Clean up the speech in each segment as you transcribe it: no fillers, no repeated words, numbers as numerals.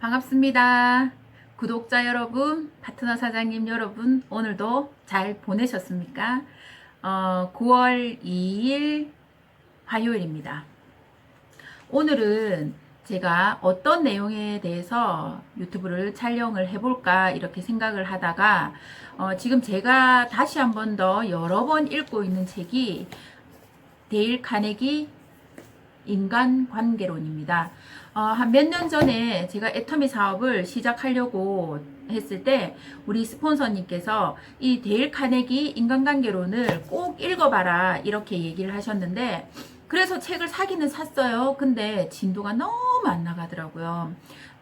반갑습니다. 구독자 여러분, 파트너 사장님 여러분, 오늘도 잘 보내셨습니까? 9월 2일 화요일입니다. 오늘은 제가 어떤 내용에 대해서 유튜브를 촬영을 해볼까 이렇게 생각을 하다가 지금 제가 다시 한 번 더 여러 번 읽고 있는 책이 데일 카네기 인간관계론입니다. 한 몇 년 전에 제가 애터미 사업을 시작하려고 했을 때 우리 스폰서님께서 이 데일 카네기 인간관계론을 꼭 읽어봐라 이렇게 얘기를 하셨는데, 그래서 책을 사기는 샀어요. 근데 진도가 너무 안 나가더라고요.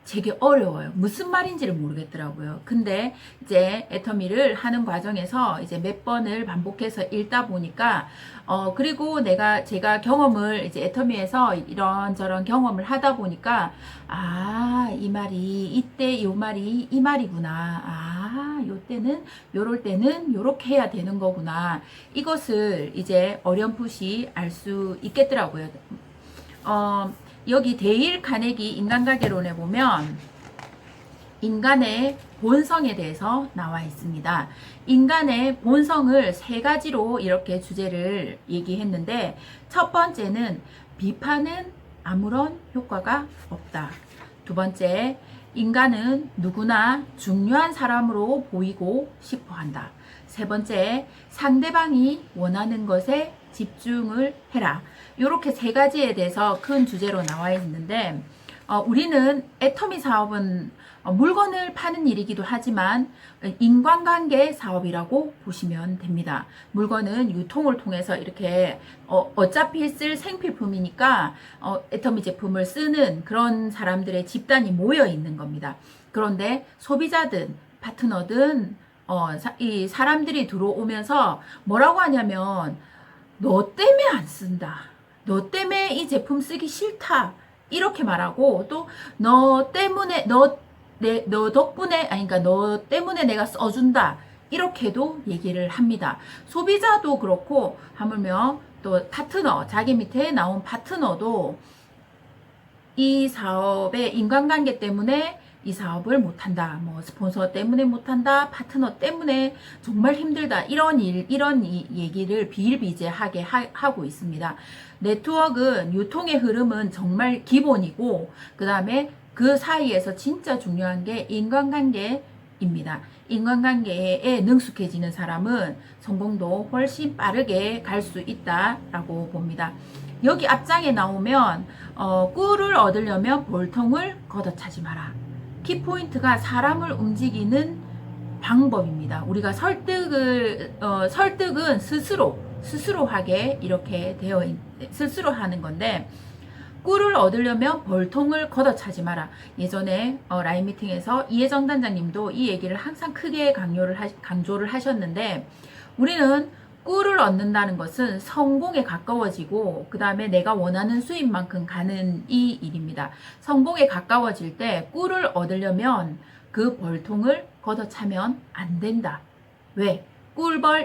되게 어려워요. 무슨 말인지를 모르겠더라고요. 근데 이제 애터미를 하는 과정에서 이제 몇 번을 반복해서 읽다 보니까 그리고 제가 경험을 이제 애터미에서 이런저런 경험을 하다 보니까 이 말이 이때 요 말이 이 말이구나. 요때는 요럴 때는 요렇게 해야 되는 거구나. 이것을 이제 어렴풋이 알 수 있겠더라고요. 여기 데일 카네기 인간관계론에 보면 인간의 본성에 대해서 나와 있습니다. 인간의 본성을 세 가지로 이렇게 주제를 얘기했는데, 첫 번째는 비판은 아무런 효과가 없다. 두 번째, 인간은 누구나 중요한 사람으로 보이고 싶어 한다. 세 번째, 상대방이 원하는 것에 집중을 해라. 이렇게 세 가지에 대해서 큰 주제로 나와 있는데, 우리는 애터미 사업은 물건을 파는 일이기도 하지만 인간관계 사업이라고 보시면 됩니다. 물건은 유통을 통해서 이렇게 어차피 쓸 생필품이니까 애터미 제품을 쓰는 그런 사람들의 집단이 모여 있는 겁니다. 그런데 소비자든 파트너든 이 사람들이 들어오면서 뭐라고 하냐면, 너 때문에 안 쓴다. 너 때문에 이 제품 쓰기 싫다. 이렇게 말하고, 또 너 때문에 너 덕분에 그러니까 너 때문에 내가 써준다. 이렇게도 얘기를 합니다. 소비자도 그렇고, 하물며 또 파트너, 자기 밑에 나온 파트너도 이 사업의 인간관계 때문에 이 사업을 못한다. 뭐 스폰서 때문에 못한다. 파트너 때문에 정말 힘들다. 이런 얘기를 비일비재하게 하고 있습니다. 네트워크는 유통의 흐름은 정말 기본이고, 그 다음에 그 사이에서 진짜 중요한 게 인간관계입니다. 인간관계에 능숙해지는 사람은 성공도 훨씬 빠르게 갈 수 있다라고 봅니다. 여기 앞장에 나오면 꿀을 얻으려면 볼통을 걷어차지 마라. 키포인트가 사람을 움직이는 방법입니다. 우리가 설득은 스스로 하게 이렇게 스스로 하는 건데, 꿀을 얻으려면 볼통을 걷어차지 마라. 예전에 라인 미팅에서 이혜정 단장님도 이 얘기를 항상 크게 강조를 하셨는데, 우리는 꿀을 얻는다는 것은 성공에 가까워지고, 그 다음에 내가 원하는 수입만큼 가는 이 일입니다. 성공에 가까워질 때 꿀을 얻으려면 그 벌통을 걷어차면 안 된다. 왜?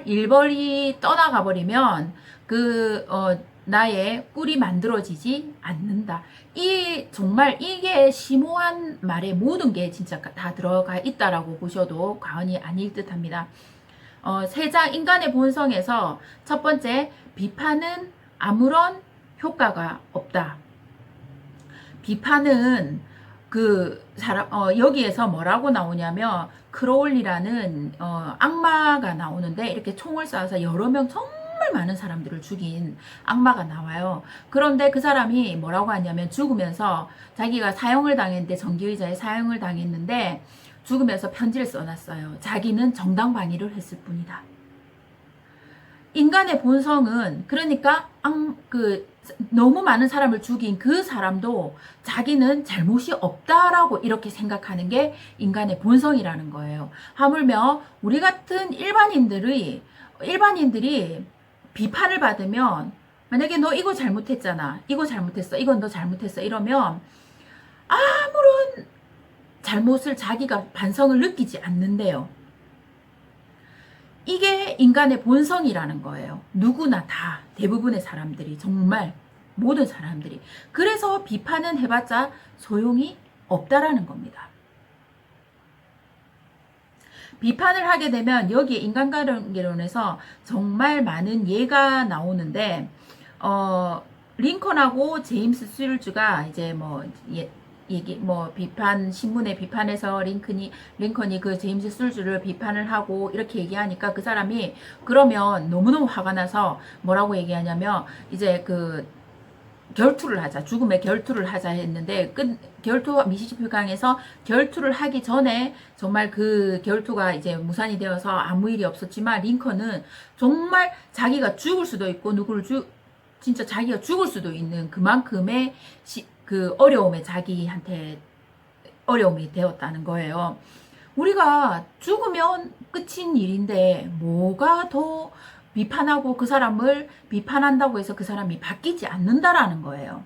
일벌이 떠나가 버리면 나의 꿀이 만들어지지 않는다. 정말 이게 심오한 말에 모든 게 진짜 다 들어가 있다라고 보셔도 과언이 아닐 듯 합니다. 세장 인간의 본성에서 첫 번째, 비판은 아무런 효과가 없다. 비판은 여기에서 뭐라고 나오냐면, 크로울리라는 악마가 나오는데, 이렇게 총을 쏴서 여러 명 정말 많은 사람들을 죽인 악마가 나와요. 그런데 그 사람이 뭐라고 하냐면, 죽으면서 자기가 사형을 당했는데, 정기의자에 사형을 당했는데 죽으면서 편지를 써놨어요. 자기는 정당방위를 했을 뿐이다. 인간의 본성은, 그러니까 너무 많은 사람을 죽인 그 사람도 자기는 잘못이 없다라고 이렇게 생각하는 게 인간의 본성이라는 거예요. 하물며 우리 같은 일반인들이 비판을 받으면, 만약에 너 이거 잘못했잖아, 이거 잘못했어, 이건 너 잘못했어, 이러면 아무런 잘못을 자기가 반성을 느끼지 않는데요. 이게 인간의 본성이라는 거예요. 누구나 다, 대부분의 사람들이, 정말 모든 사람들이. 그래서 비판은 해봤자 소용이 없다라는 겁니다. 비판을 하게 되면 여기에 인간관계론에서 정말 많은 예가 나오는데 링컨하고 제임스 스룰즈가 이제 비판 신문의 비판에서 링컨이 그 제임스 스룰즈를 비판을 하고 이렇게 얘기하니까 그 사람이 그러면 너무너무 화가 나서 뭐라고 얘기하냐면 이제 그 결투를 하자, 죽음의 결투를 하자 했는데 결투 미시시피 강에서 결투를 하기 전에 정말 그 결투가 이제 무산이 되어서 아무 일이 없었지만 링컨은 정말 자기가 죽을 수도 있고 진짜 자기가 죽을 수도 있는 그만큼의 그 어려움에 자기한테 어려움이 되었다는 거예요. 우리가 죽으면 끝인 일인데 뭐가 더 비판하고 그 사람을 비판한다고 해서 그 사람이 바뀌지 않는다라는 거예요.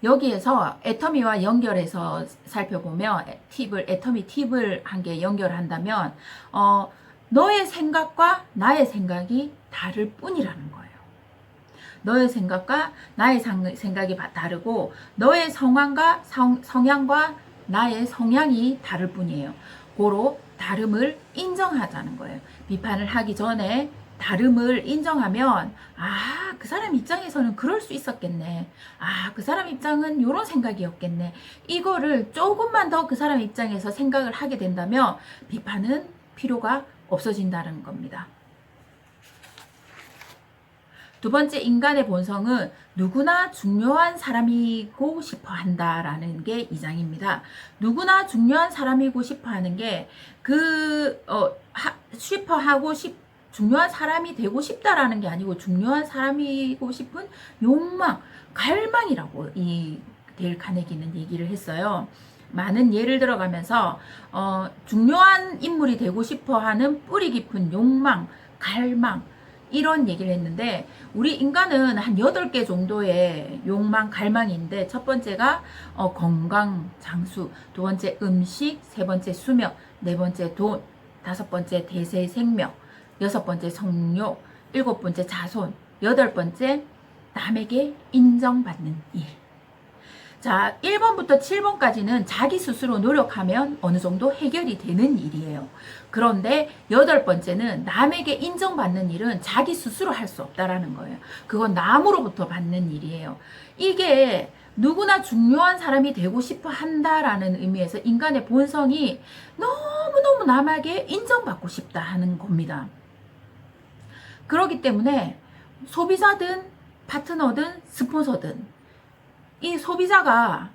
여기에서 애터미와 연결해서 살펴보면 애터미 팁을 한 개 연결한다면 너의 생각과 나의 생각이 다를 뿐이라는 거예요. 너의 생각과 나의 생각이 다르고 너의 성향과 나의 성향이 다를 뿐이에요. 고로 다름을 인정하자는 거예요. 비판을 하기 전에 다름을 인정하면 그 사람 입장에서는 그럴 수 있었겠네. 그 사람 입장은 이런 생각이었겠네. 이거를 조금만 더 그 사람 입장에서 생각을 하게 된다면 비판은 필요가 없어진다는 겁니다. 두 번째, 인간의 본성은 누구나 중요한 사람이고 싶어 한다라는 게 2장입니다. 누구나 중요한 사람이고 싶어 하는 게 중요한 사람이 되고 싶다라는 게 아니고 중요한 사람이고 싶은 욕망, 갈망이라고 이 데일 카네기는 얘기를 했어요. 많은 예를 들어가면서 중요한 인물이 되고 싶어 하는 뿌리 깊은 욕망, 갈망, 이런 얘기를 했는데 우리 인간은 한 8개 정도의 욕망, 갈망인데 첫 번째가 건강, 장수, 두 번째 음식, 세 번째 수명, 네 번째 돈, 다섯 번째 대세 생명, 여섯 번째 성욕, 일곱 번째 자손, 여덟 번째 남에게 인정받는 일. 자, 1번부터 7번까지는 자기 스스로 노력하면 어느 정도 해결이 되는 일이에요. 그런데 8번째는 남에게 인정받는 일은 자기 스스로 할 수 없다라는 거예요. 그건 남으로부터 받는 일이에요. 이게 누구나 중요한 사람이 되고 싶어 한다라는 의미에서 인간의 본성이 너무너무 남에게 인정받고 싶다 하는 겁니다. 그렇기 때문에 소비자든 파트너든 스폰서든 이 소비자가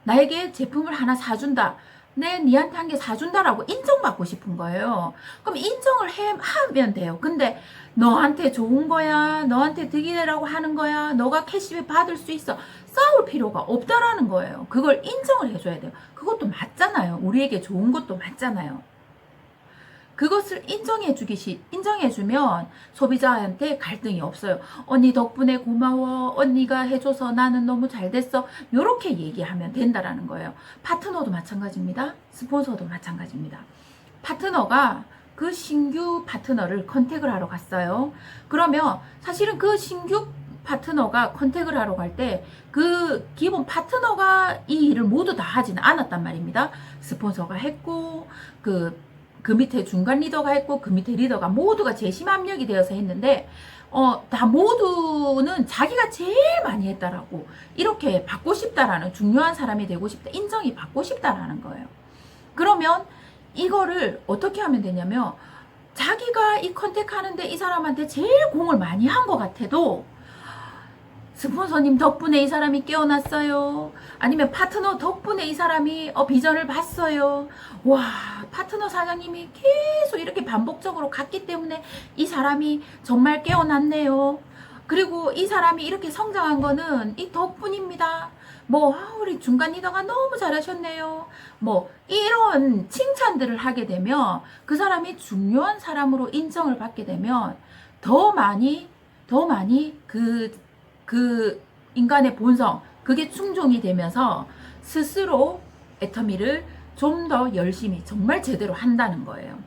나에게 제품을 하나 사준다. 니한테 한 개 사준다라고 인정받고 싶은 거예요. 그럼 인정을 하면 돼요. 근데 너한테 좋은 거야, 너한테 득이라고 하는 거야, 너가 캐시백 받을 수 있어, 싸울 필요가 없다라는 거예요. 그걸 인정을 해줘야 돼요. 그것도 맞잖아요. 우리에게 좋은 것도 맞잖아요. 그것을 인정해주면 소비자한테 갈등이 없어요. 언니 덕분에 고마워. 언니가 해줘서 나는 너무 잘 됐어. 이렇게 얘기하면 된다라는 거예요. 파트너도 마찬가지입니다. 스폰서도 마찬가지입니다. 파트너가 그 신규 파트너를 컨택을 하러 갔어요. 그러면 사실은 그 신규 파트너가 컨택을 하러 갈 때 그 기본 파트너가 이 일을 모두 다 하지는 않았단 말입니다. 스폰서가 했고 그 밑에 중간 리더가 했고 그 밑에 리더가 모두가 재심 합력이 되어서 했는데 다 모두는 자기가 제일 많이 했다라고 이렇게 받고 싶다라는 중요한 사람이 되고 싶다, 인정이 받고 싶다라는 거예요. 그러면 이거를 어떻게 하면 되냐면 자기가 이 컨택하는데 이 사람한테 제일 공을 많이 한 것 같아도 스폰서님 덕분에 이 사람이 깨어났어요. 아니면 파트너 덕분에 이 사람이 비전을 봤어요. 와, 파트너 사장님이 계속 이렇게 반복적으로 갔기 때문에 이 사람이 정말 깨어났네요. 그리고 이 사람이 이렇게 성장한 거는 이 덕분입니다. 우리 중간 리더가 너무 잘하셨네요. 이런 칭찬들을 하게 되면 그 사람이 중요한 사람으로 인정을 받게 되면 더 많이 그 인간의 본성, 그게 충족이 되면서 스스로 애터미를 좀 더 열심히 정말 제대로 한다는 거예요.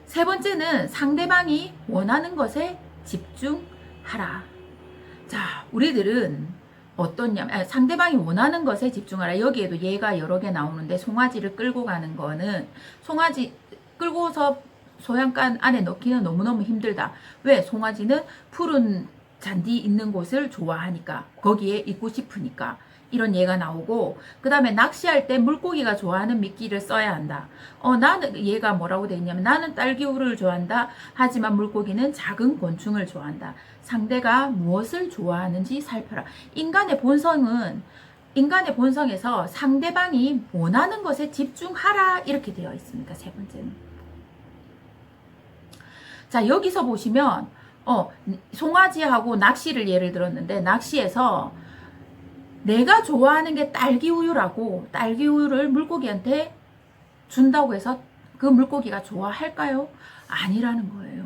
세 번째는 상대방이 원하는 것에 집중하라. 자, 우리들은 상대방이 원하는 것에 집중하라. 여기에도 얘가 여러 개 나오는데 송아지를 끌고 가는 거는 송아지 끌고서 소양간 안에 넣기는 너무너무 힘들다. 왜? 송아지는 푸른 잔디 있는 곳을 좋아하니까, 거기에 있고 싶으니까. 이런 예가 나오고, 그 다음에 낚시할 때 물고기가 좋아하는 미끼를 써야 한다. 나는 얘가 뭐라고 되어 있냐면, 나는 딸기우를 좋아한다. 하지만 물고기는 작은 곤충을 좋아한다. 상대가 무엇을 좋아하는지 살펴라. 인간의 본성에서 상대방이 원하는 것에 집중하라, 이렇게 되어 있습니다. 세 번째는. 자, 여기서 보시면 송아지하고 낚시를 예를 들었는데, 낚시에서 내가 좋아하는 게 딸기우유라고, 딸기우유를 물고기한테 준다고 해서 그 물고기가 좋아할까요? 아니라는 거예요.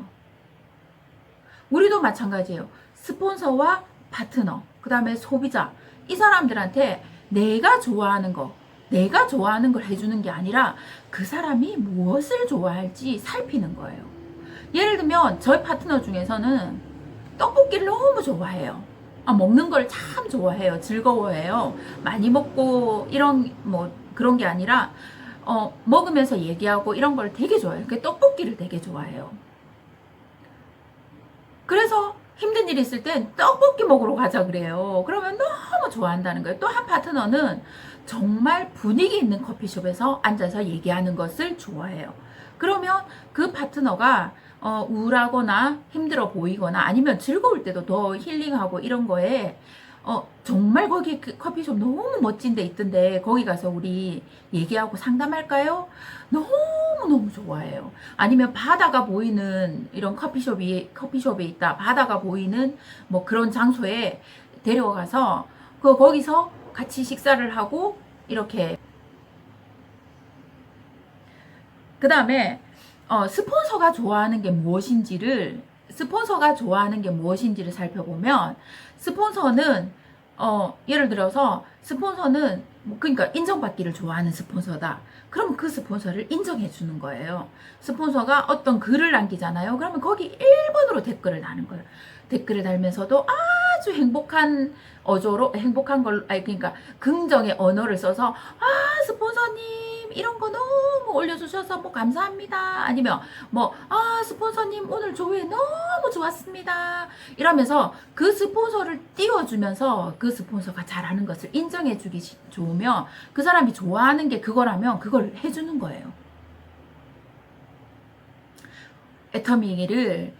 우리도 마찬가지예요. 스폰서와 파트너, 그 다음에 소비자, 이 사람들한테 내가 좋아하는 걸 해주는 게 아니라 그 사람이 무엇을 좋아할지 살피는 거예요. 예를 들면 저희 파트너 중에서는 떡볶이를 너무 좋아해요. 먹는 걸 참 좋아해요. 즐거워해요. 많이 먹고 이런 그런 게 아니라 먹으면서 얘기하고 이런 걸 되게 좋아해요. 떡볶이를 되게 좋아해요. 그래서 힘든 일 있을 땐 떡볶이 먹으러 가자 그래요. 그러면 너무 좋아한다는 거예요. 또 한 파트너는 정말 분위기 있는 커피숍에서 앉아서 얘기하는 것을 좋아해요. 그러면 그 파트너가 우울하거나 힘들어 보이거나 아니면 즐거울 때도 더 힐링하고 이런 거에 정말 거기 그 커피숍 너무 멋진 데 있던데 거기 가서 우리 얘기하고 상담할까요? 너무너무 좋아해요. 아니면 바다가 보이는 이런 커피숍에 있다. 바다가 보이는 그런 장소에 데려가서 거기서 같이 식사를 하고 이렇게. 그 다음에 스폰서가 좋아하는 게 무엇인지를 살펴보면, 스폰서는 예를 들어서 스폰서는 그러니까 인정받기를 좋아하는 스폰서다. 그럼 그 스폰서를 인정해 주는 거예요. 스폰서가 어떤 글을 남기잖아요. 그러면 거기 1번으로 댓글을 다는 거예요. 댓글을 달면서도 아주 행복한 그러니까 긍정의 언어를 써서 스폰서님 이런 거 너무 올려주셔서 감사합니다. 아니면 스폰서님 오늘 조회 너무 좋았습니다. 이러면서 그 스폰서를 띄워주면서 그 스폰서가 잘하는 것을 인정해주기 좋으면, 그 사람이 좋아하는 게 그거라면 그걸 해주는 거예요. 애터미를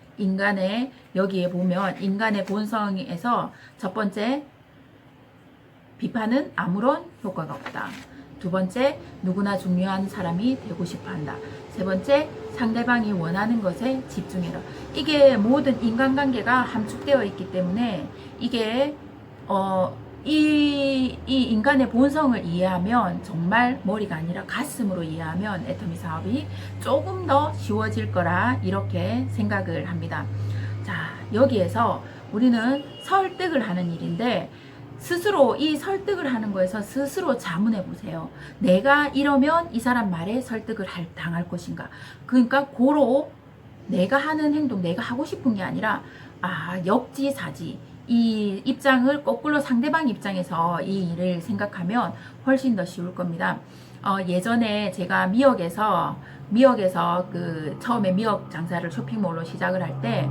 여기에 보면 인간의 본성에서 첫 번째, 비판은 아무런 효과가 없다. 두 번째, 누구나 중요한 사람이 되고 싶어 한다. 세 번째, 상대방이 원하는 것에 집중해라. 이게 모든 인간관계가 함축되어 있기 때문에 이게 이 인간의 본성을 이해하면, 정말 머리가 아니라 가슴으로 이해하면 애터미 사업이 조금 더 쉬워질 거라 이렇게 생각을 합니다. 자, 여기에서 우리는 설득을 하는 일인데, 스스로 이 설득을 하는 거에서 스스로 자문해 보세요. 내가 이러면 이 사람 말에 설득을 당할 것인가. 그러니까 고로 내가 하는 행동, 내가 하고 싶은 게 아니라 역지사지, 이 입장을 거꾸로 상대방 입장에서 이 일을 생각하면 훨씬 더 쉬울 겁니다. 예전에 제가 미역에서 처음에 미역 장사를 쇼핑몰로 시작을 할 때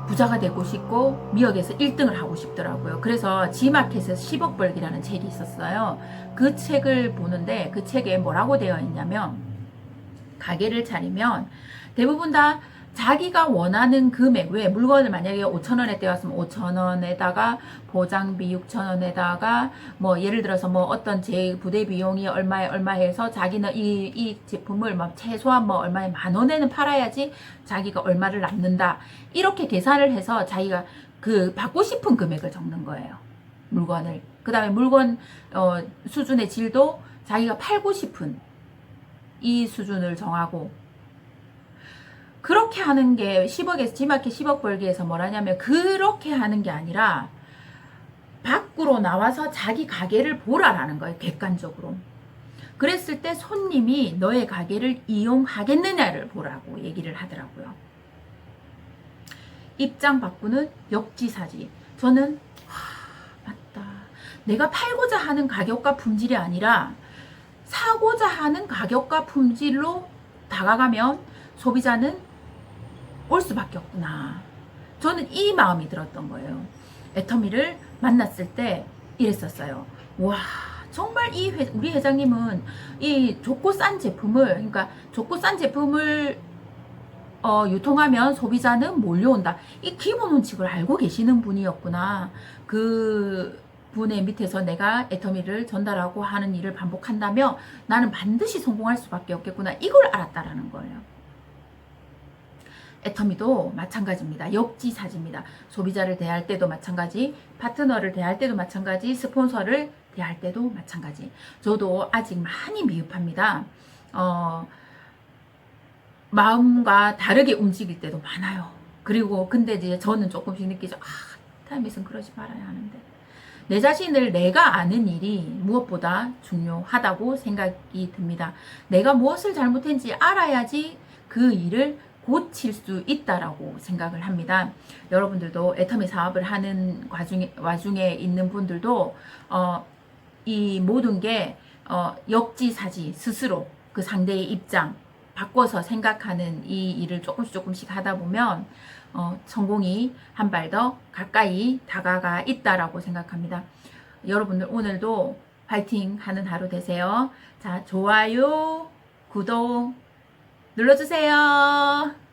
부자가 되고 싶고 미역에서 1등을 하고 싶더라고요. 그래서 지마켓에서 10억 벌기라는 책이 있었어요. 그 책을 보는데 그 책에 뭐라고 되어 있냐면, 가게를 차리면 대부분 다 자기가 원하는 금액, 왜 물건을 만약에 5,000원에 떼었으면 5,000원에다가 보장비 6,000원에다가 예를 들어서 어떤 제 부대 비용이 얼마 해서 자기는 이 제품을 최소한 얼마에 10,000원에는 팔아야지 자기가 얼마를 남는다. 이렇게 계산을 해서 자기가 그 받고 싶은 금액을 적는 거예요. 물건을. 그 다음에 물건 수준의 질도 자기가 팔고 싶은 이 수준을 정하고, 그렇게 하는 게 지마켓 10억 벌기에서 뭐라냐면, 그렇게 하는 게 아니라 밖으로 나와서 자기 가게를 보라라는 거예요. 객관적으로. 그랬을 때 손님이 너의 가게를 이용하겠느냐를 보라고 얘기를 하더라고요. 입장 바꾸는 역지사지. 저는 맞다. 내가 팔고자 하는 가격과 품질이 아니라 사고자 하는 가격과 품질로 다가가면 소비자는 올 수밖에 없구나. 저는 이 마음이 들었던 거예요. 애터미를 만났을 때 이랬었어요. 와, 정말 우리 회장님은 이 좋고 싼 제품을, 그러니까 좋고 싼 제품을 유통하면 소비자는 몰려온다. 이 기본 원칙을 알고 계시는 분이었구나. 그 분의 밑에서 내가 애터미를 전달하고 하는 일을 반복한다면 나는 반드시 성공할 수밖에 없겠구나. 이걸 알았다라는 거예요. 애터미도 마찬가지입니다. 역지사지입니다. 소비자를 대할 때도 마찬가지, 파트너를 대할 때도 마찬가지, 스폰서를 대할 때도 마찬가지. 저도 아직 많이 미흡합니다. 마음과 다르게 움직일 때도 많아요. 그리고 근데 이제 저는 조금씩 느끼죠. 타임에서는 그러지 말아야 하는데. 내 자신을 내가 아는 일이 무엇보다 중요하다고 생각이 듭니다. 내가 무엇을 잘못했는지 알아야지 그 일을 고칠 수 있다라고 생각을 합니다. 여러분들도 애터미 사업을 하는 와중에 있는 분들도 이 모든 게 역지사지 스스로 그 상대의 입장 바꿔서 생각하는 이 일을 조금씩 하다 보면 성공이 한 발 더 가까이 다가가 있다라고 생각합니다. 여러분들 오늘도 파이팅 하는 하루 되세요. 자, 좋아요, 구독 눌러주세요.